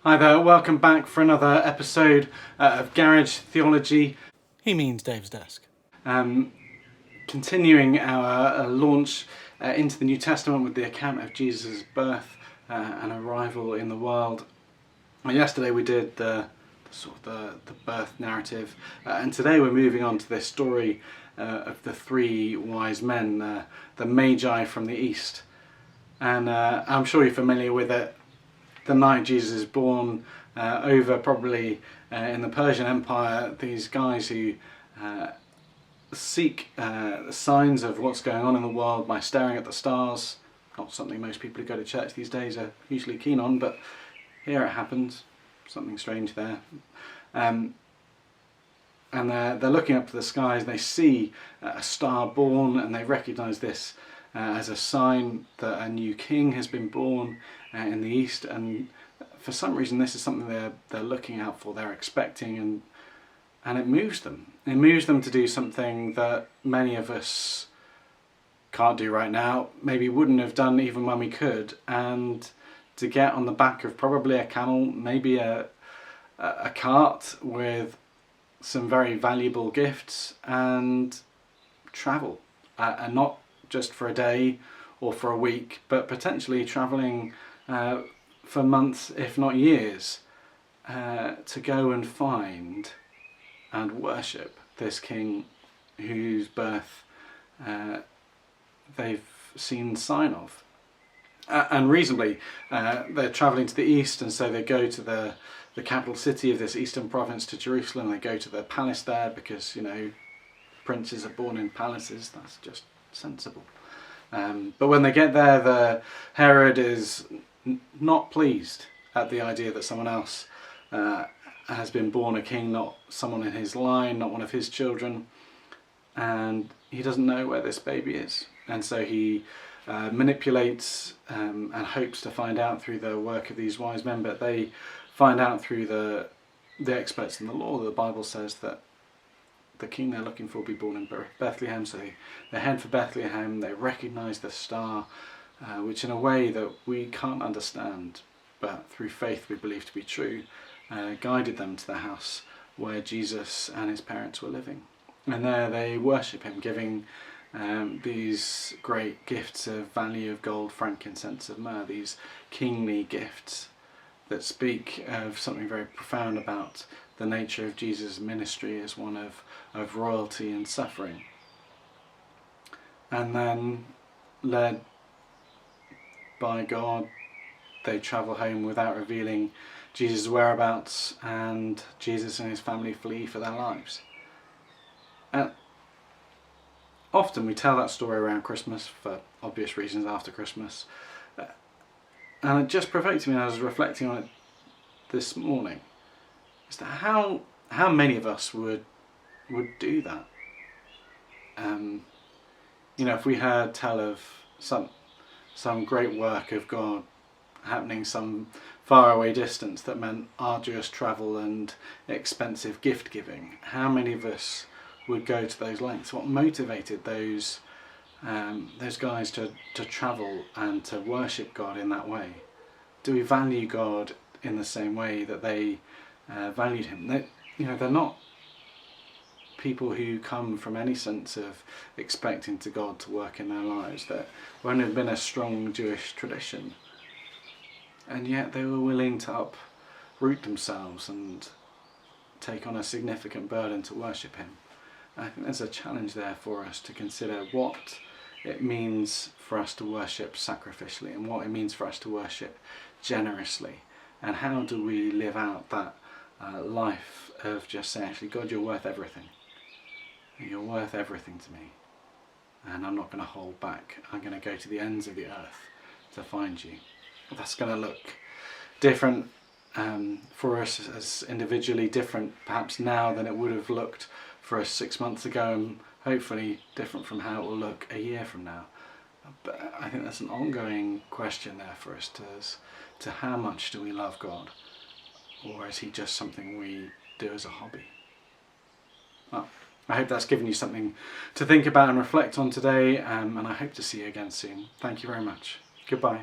Hi there, welcome back for another episode of Garage Theology. He means Dave's desk. Continuing our launch into the New Testament with the account of Jesus' birth and arrival in the world. Yesterday we did the birth narrative, and today we're moving on to this story of the three wise men, the Magi from the East. And I'm sure you're familiar with it. The night Jesus is born, over probably in the Persian Empire, these guys who seek signs of what's going on in the world by staring at the stars. Not something most people who go to church these days are usually keen on, but here it happens. Something strange there. And they're looking up to the skies and they see a star born, and they recognise this as a sign that a new king has been born in the East. And for some reason this is something they're looking out for, they're expecting, and it moves them. It moves them to do something that many of us can't do right now, maybe wouldn't have done even when we could, and to get on the back of probably a camel, maybe a cart with some very valuable gifts, and travel, and not just for a day or for a week, but potentially travelling for months, if not years, to go and find and worship this king whose birth they've seen sign of. And reasonably, they're travelling to the east, and so they go to the capital city of this eastern province, to Jerusalem. They go to the palace there because, princes are born in palaces, that's just sensible. But when they get there, the Herod is not pleased at the idea that someone else has been born a king, not someone in his line, not one of his children, and he doesn't know where this baby is. And so he manipulates and hopes to find out through the work of these wise men, but they find out through the experts in the law. The Bible says that the king they're looking for will be born in Bethlehem, so they head for Bethlehem. They recognise the star, which in a way that we can't understand, but through faith we believe to be true, guided them to the house where Jesus and his parents were living. And there they worship him, giving these great gifts of value of gold, frankincense, of myrrh, these kingly gifts that speak of something very profound about the nature of Jesus' ministry as one of royalty and suffering. And then, led by God, they travel home without revealing Jesus' whereabouts, and Jesus and his family flee for their lives. And often we tell that story around Christmas, for obvious reasons, after Christmas. And it just provoked me, and I was reflecting on it this morning, is that how many of us would do that? If we heard tell of some great work of God happening some faraway distance that meant arduous travel and expensive gift giving, how many of us would go to those lengths? What motivated those guys to travel and to worship God in that way? Do we value God in the same way that they valued him? They're not people who come from any sense of expecting God to work in their lives. There won't have been a strong Jewish tradition, and yet they were willing to uproot themselves and take on a significant burden to worship him. I think there's a challenge there for us to consider what it means for us to worship sacrificially, and what it means for us to worship generously, and how do we live out that life of just saying, actually, God, you're worth everything. You're worth everything to me, and I'm not going to hold back. I'm going to go to the ends of the earth to find you. That's going to look different for us as individually, different perhaps now than it would have looked for us 6 months ago, and hopefully different from how it will look a year from now. But I think that's an ongoing question there for us, to how much do we love God, or is he just something we do as a hobby? Well, I hope that's given you something to think about and reflect on today, and I hope to see you again soon. Thank you very much. Goodbye.